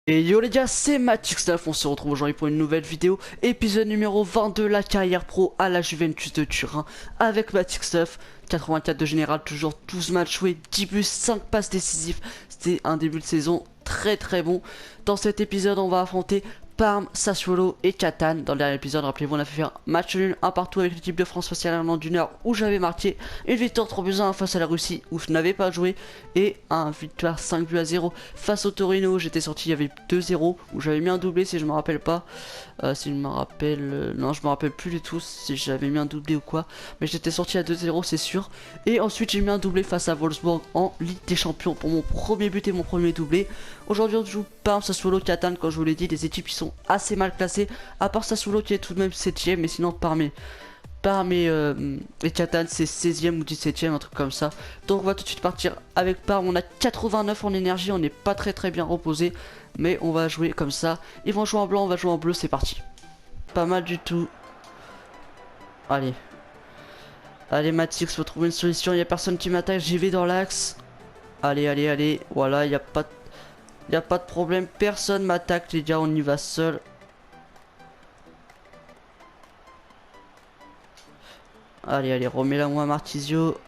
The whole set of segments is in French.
Et yo les gars, c'est Matix9, on se retrouve aujourd'hui pour une nouvelle vidéo, épisode numéro 22, la carrière pro à la Juventus de Turin, avec Matix9, 84 de général, toujours 12 matchs joués, 10 buts, 5 passes décisives, c'était un début de saison très bon. Dans cet épisode, on va affronter Parme, Sassuolo et Catane. Dans le dernier épisode, rappelez-vous, on a fait faire match nul, un partout avec l'équipe de France face à l'Irlande du Nord, où j'avais marqué une victoire 3-1 face à la Russie, où je n'avais pas joué, et un victoire 5-0 face au Torino. J'étais sorti, il y avait 2-0, où j'avais mis un doublé si je me rappelle pas. Si je me rappelle, non, je me rappelle plus du tout si j'avais mis un doublé ou quoi, mais j'étais sorti à 2-0, c'est sûr. Et ensuite, j'ai mis un doublé face à Wolfsburg en Ligue des Champions pour mon premier but et mon premier doublé. Aujourd'hui, on joue Parme, Sassuolo, Catane. Comme je vous l'ai dit, les équipes qui sont assez mal classées, à part Sassuolo qui est tout de même 7ème, mais sinon Parme et Catane c'est 16ème ou 17ème, un truc comme ça. Donc on va tout de suite partir avec Parme. On a 89 en énergie, on n'est pas très bien reposé, mais on va jouer comme ça. Ils vont jouer en blanc, on va jouer en bleu, c'est parti. Pas mal du tout. Allez. Allez Matix, faut trouver une solution, il n'y a personne qui m'attaque, j'y vais dans l'axe. Allez. Voilà, il n'y a pas de problème, personne m'attaque les gars, on y va seul. Allez, remets-la moi Martisio.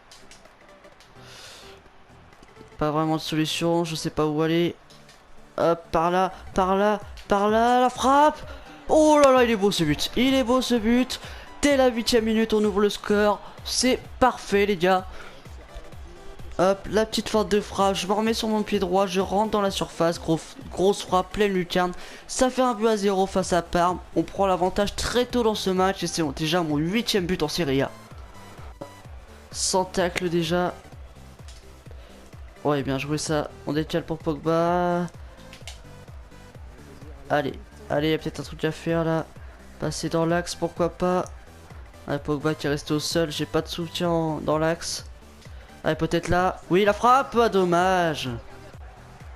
Pas vraiment de solution, je sais pas où aller. Hop, par là, la frappe. Oh là là, il est beau ce but. Il est beau ce but. Dès la 8ème minute, on ouvre le score. C'est parfait les gars. Hop, la petite feinte de frappe, je me remets sur mon pied droit, je rentre dans la surface, grosse frappe, pleine lucarne. Ça fait 1-0 face à Parme. On prend l'avantage très tôt dans ce match et c'est déjà mon 8ème but en Serie A. Sans tacle déjà. Ouais, bien joué ça. On décale pour Pogba. Allez, il y a peut-être un truc à faire là. Passer dans l'axe, pourquoi pas. Ouais, Pogba qui est resté au sol, j'ai pas de soutien dans l'axe. Allez, peut-être là. Oui, la frappe, ah, dommage.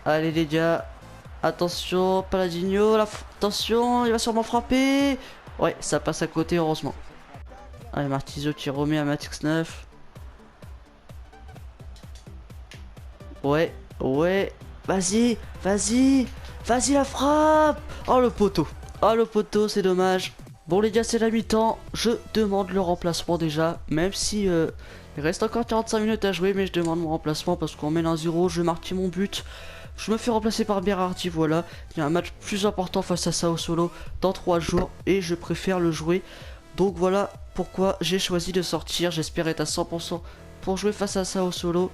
Allez les gars. Attention, Paladino, attention, il va sûrement frapper. Ouais, ça passe à côté, heureusement. Allez, Martisio qui remet à Matix9. Ouais. Vas-y la frappe. Oh le poteau. C'est dommage. Bon les gars, c'est la mi-temps. Je demande le remplacement déjà. Même si il reste encore 45 minutes à jouer, mais je demande mon remplacement parce qu'on mène 1-0. Je vais marquer mon but. Je me fais remplacer par Berardi, voilà. Il y a un match plus important face à Sassuolo dans 3 jours et je préfère le jouer. Donc voilà pourquoi j'ai choisi de sortir. J'espère être à 100% pour jouer face à Sassuolo.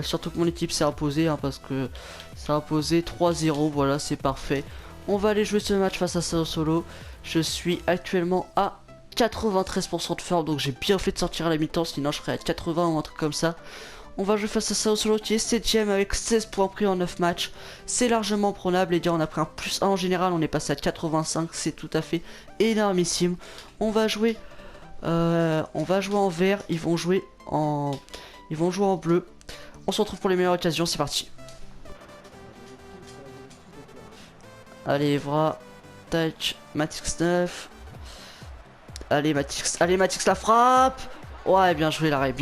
Surtout que mon équipe s'est imposée parce que ça a imposé 3-0, voilà, c'est parfait. On va aller jouer ce match face à Sassuolo. Je suis actuellement à 93% de forme, donc j'ai bien fait de sortir à la mi-temps, sinon je serais à 80 ou un truc comme ça. On va jouer face à Sassuolo qui est 7ème avec 16 points pris en 9 matchs. C'est largement prenable les gars, on a pris un +1 en général, on est passé à 85, c'est tout à fait énormissime. On va jouer en vert, ils vont jouer en bleu. On se retrouve pour les meilleures occasions, c'est parti. Allez, Evra, tac, Matix9. Allez, Matix la frappe. Ouais, bien joué l'arrêt.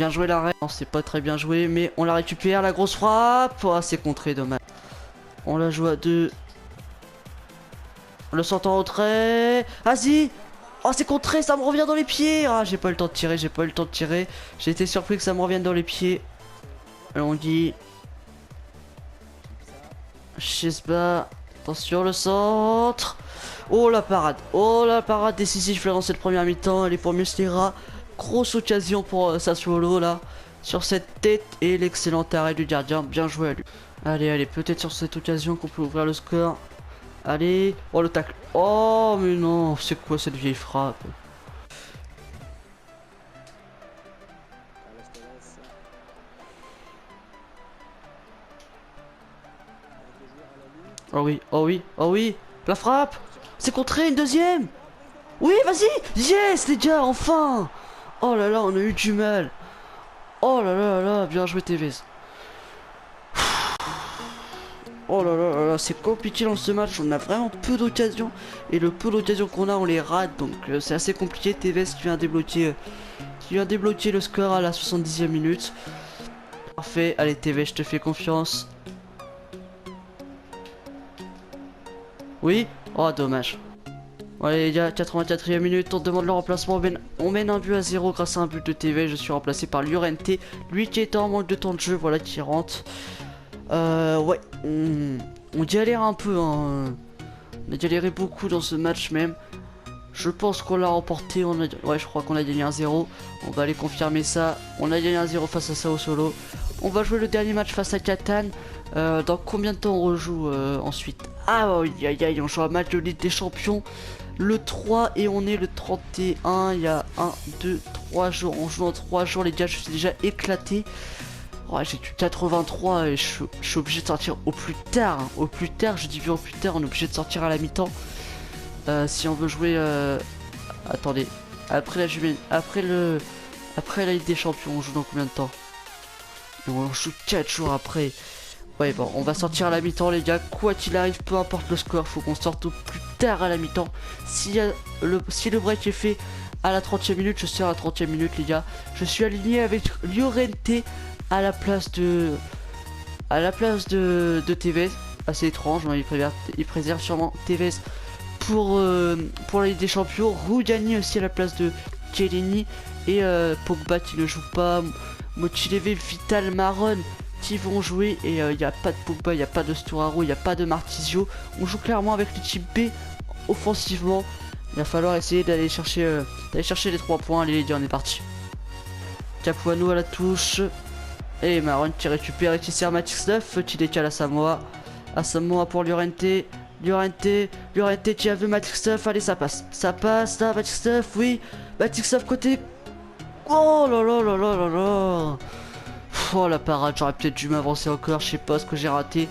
Non, c'est pas très bien joué, mais on la récupère, la grosse frappe. Oh, c'est contré, dommage. On la joue à 2. Le sentant au trait. Vas-y. Oh, c'est contré, ça me revient dans les pieds. Ah, j'ai pas eu le temps de tirer, J'ai été surpris que ça me revienne dans les pieds. On dit Chesba, attention le centre. Oh la parade décisive dans cette première mi-temps. Elle est pour Muslera. Grosse occasion pour Sassuolo là. Sur cette tête et l'excellent arrêt du gardien. Bien joué à lui. Allez, peut-être sur cette occasion qu'on peut ouvrir le score. Allez. Oh le tacle. Oh mais non, c'est quoi cette vieille frappe? Oh oui. La frappe. C'est contré, une deuxième. Oui, vas-y. Yes les gars, enfin. Oh là là, on a eu du mal. Oh là là, bien joué Tevez. Oh là là, c'est compliqué dans ce match, on a vraiment peu d'occasions. Et le peu d'occasions qu'on a, on les rate, donc c'est assez compliqué. Tevez qui vient débloquer le score à la 70e minute. Parfait, allez Tevez, je te fais confiance. Oui. Oh, dommage. Ouais les gars, 84e minute, on demande le remplacement, on mène un but à 0 grâce à un but de TV, je suis remplacé par Llorente, lui qui était en manque de temps de jeu, voilà qui rentre. Ouais, on galère un peu, hein. On a galéré beaucoup dans ce match même. Je pense qu'on l'a remporté, ouais je crois qu'on a gagné 1-0, on va aller confirmer ça, on a gagné 1-0 face à Sao Solo. On va jouer le dernier match face à Catane, dans combien de temps on rejoue ensuite? Ah oui, on joue un match de Ligue des Champions. Le 3 et on est le 31, il y a 1, 2, 3 jours, on joue en 3 jours les gars, je suis déjà éclaté. Ouais, j'ai du 83 et je suis obligé de sortir au plus tard, hein. Au plus tard, je dis bien au plus tard, on est obligé de sortir à la mi-temps. Si on veut jouer, attendez, après la Juventus, après la Ligue des Champions, on joue dans combien de temps? Et on joue 4 jours après. Ouais bon, on va sortir à la mi-temps les gars, quoi qu'il arrive, peu importe le score, faut qu'on sorte au plus tard à la mi-temps. Si le break est fait à la 30e minute, je sors à la 30e minute les gars. Je suis aligné avec Llorente à la place de Tevez. Assez étrange, hein, il préserve sûrement Tevez pour la Ligue des Champions. Rugani aussi à la place de Chiellini et Pogba qui ne joue pas, Mochileve, Vital, Maron qui vont jouer et il n'y a pas de Pogba, il n'y a pas de Sturaro, il n'y a pas de Martizio. On joue clairement avec l'équipe B offensivement. Il va falloir essayer d'aller chercher les 3 points. Allez les gars, on est parti. Capuano à la touche. Et Maron qui récupère et qui sert Matix 9 qui décale à Samoa. À Samoa pour Llorente. Llorente qui a vu Matix 9. Allez, ça passe. Ça passe là, Matix 9, oui. Matix 9 côté. Oh là là là là là là. Oh la parade, j'aurais peut-être dû m'avancer encore, je sais pas ce que j'ai raté.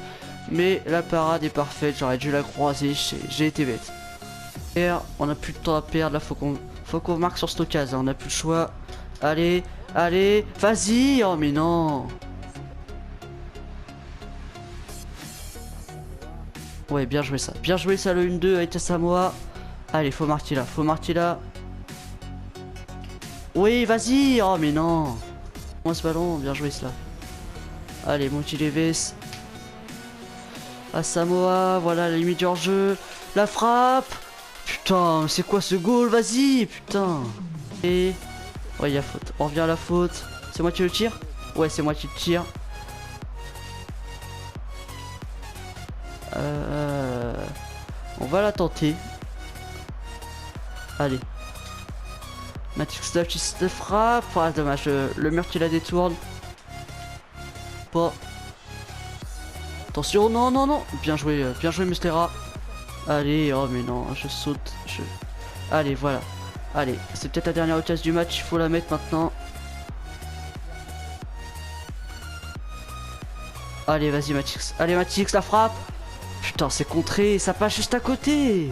Mais la parade est parfaite, j'aurais dû la croiser, j'ai été bête. Et on a plus de temps à perdre, là faut qu'on marque sur cette occasion, on a plus le choix. Allez, allez, vas-y. Oh mais non. Ouais, bien joué ça le 1-2 avec Samoa. Allez, faut marquer là. Oui, vas-y. Oh mais non. Moi ce ballon, bien joué cela. Allez, Mochileves. À Samoa, voilà la limite du hors-jeu. La frappe. Putain, c'est quoi ce goal? Vas-y, putain. Et... ouais, il y a faute. On revient à la faute. C'est moi qui le tire? Ouais, c'est moi qui le tire. On va la tenter. Allez. Matix qui se frappe. Ah, dommage, le mur qui la détourne. Pas. Attention, non, non, non. Bien joué Muslera. Allez, oh mais non, je saute. Allez, voilà. Allez, c'est peut-être la dernière occasion du match, il faut la mettre maintenant. Allez, vas-y Matix. Allez Matix, la frappe. Putain, c'est contré, ça passe juste à côté.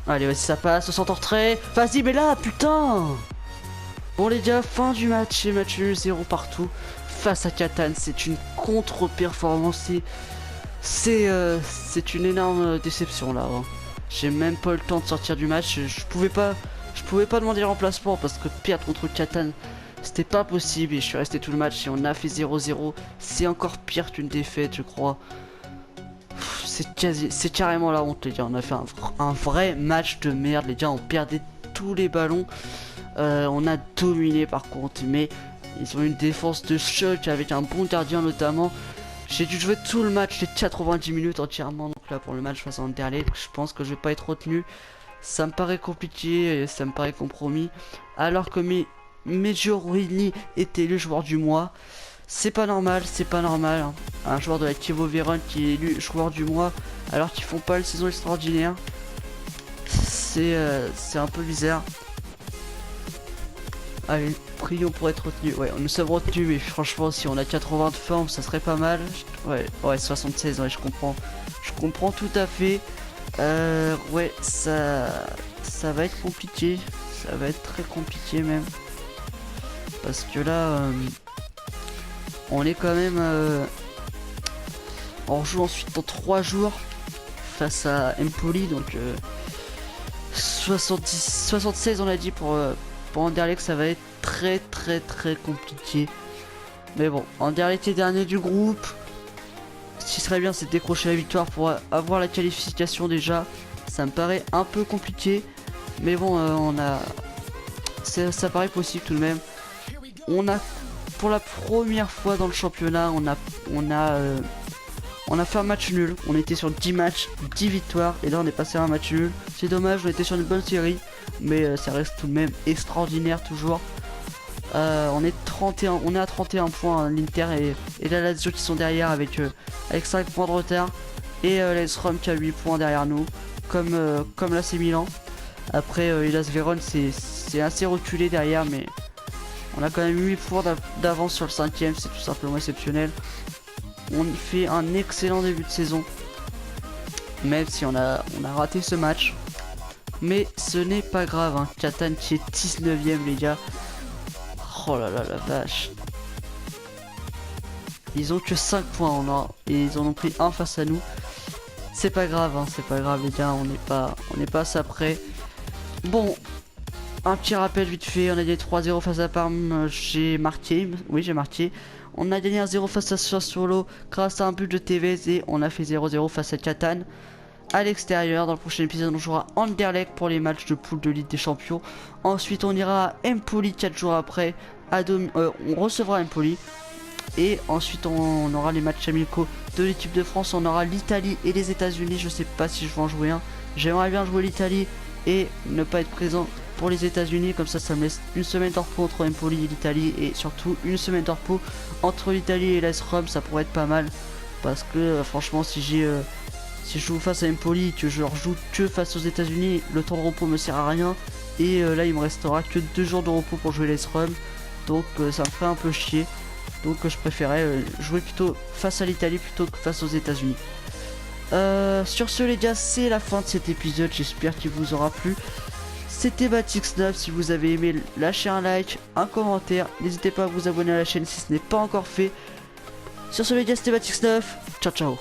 Allez, vas-y, ça passe, au centre retrait. Vas-y, mais là, putain. Bon les gars, fin du match, et match nul 0 partout. Face à Catane, c'est une contre-performance. C'est une énorme déception là, hein. J'ai même pas eu le temps de sortir du match. Je pouvais pas demander remplacement parce que perdre contre Catane, c'était pas possible. Et je suis resté tout le match et on a fait 0-0. C'est encore pire qu'une défaite, je crois. C'est carrément la honte les gars. On a fait un vrai match de merde les gars. On perdait tous les ballons. On a dominé par contre, mais ils ont une défense de choc avec un bon gardien notamment. J'ai dû jouer tout le match, les 90 minutes entièrement. Donc là pour le match face à Anderlecht, je pense que je vais pas être retenu. Ça me paraît compliqué et ça me paraît compromis. Alors que Meggiorini était élu joueur du mois. C'est pas normal, hein. Un joueur de la Chievo Vérone qui est élu joueur du mois alors qu'ils font pas une saison extraordinaire. C'est un peu bizarre. Allez, prions pour être retenu. Ouais, nous sommes retenus, mais franchement, si on a 80 de forme, ça serait pas mal. Ouais, 76, ouais, je comprends. Je comprends tout à fait. Ouais, ça va être compliqué. Ça va être très compliqué même. Parce que là, on est quand même... on joue ensuite dans 3 jours face à Empoli, donc 76 on a dit pour Anderlecht, ça va être très compliqué. Mais bon, Anderlecht est dernier du groupe. Ce qui serait bien, c'est de décrocher la victoire pour avoir la qualification déjà. Ça me paraît un peu compliqué, mais bon, ça paraît possible tout de même. On a, pour la première fois dans le championnat, on a fait un match nul. On était sur 10 matchs, 10 victoires, et là on est passé à un match nul. C'est dommage, on était sur une bonne série, mais ça reste tout de même extraordinaire toujours. On est à 31 points, hein, l'Inter et la Lazio qui sont derrière avec 5 points de retard, et l'AS Rome qui a 8 points derrière nous, comme l'AC Milan. Après Hellas Vérone c'est assez reculé derrière, mais on a quand même 8 points d'avance sur le 5ème, c'est tout simplement exceptionnel. On fait un excellent début de saison, même si on a raté ce match, mais ce n'est pas grave, hein. Catane qui est 19ème les gars. Oh là là la vache. Ils ont que 5 points et ils en ont pris un face à nous. C'est pas grave, hein, c'est pas grave les gars, on n'est pas assez près. Bon, un petit rappel vite fait, on a gagné 3-0 face à Parme, j'ai marqué, oui j'ai marqué. On a gagné 1-0 face à Sassuolo grâce à un but de Tevez, et on a fait 0-0 face à Catane. À l'extérieur, dans le prochain épisode on jouera Anderlecht pour les matchs de poule de Ligue des Champions. Ensuite on ira à Empoli 4 jours après, on recevra Empoli. Et ensuite on aura les matchs amicaux de l'équipe de France, on aura l'Italie et les États-Unis. Je sais pas si je vais en jouer un, j'aimerais bien jouer l'Italie et ne pas être présent pour les États-Unis, comme ça me laisse une semaine de repos entre Empoli et l'Italie, et surtout une semaine de repos entre l'Italie et l'AS Rome. Ça pourrait être pas mal, parce que franchement si je joue face à Empoli et que je rejoue que face aux États-Unis, le temps de repos me sert à rien, et là il me restera que 2 jours de repos pour jouer l'AS Rome, donc ça me ferait un peu chier. Donc je préférais jouer plutôt face à l'Italie plutôt que face aux États-Unis. Sur ce les gars, c'est la fin de cet épisode, j'espère qu'il vous aura plu. C'était Batix9, si vous avez aimé, lâchez un like, un commentaire, n'hésitez pas à vous abonner à la chaîne si ce n'est pas encore fait. Sur ce les gars, c'était Batix9, ciao ciao.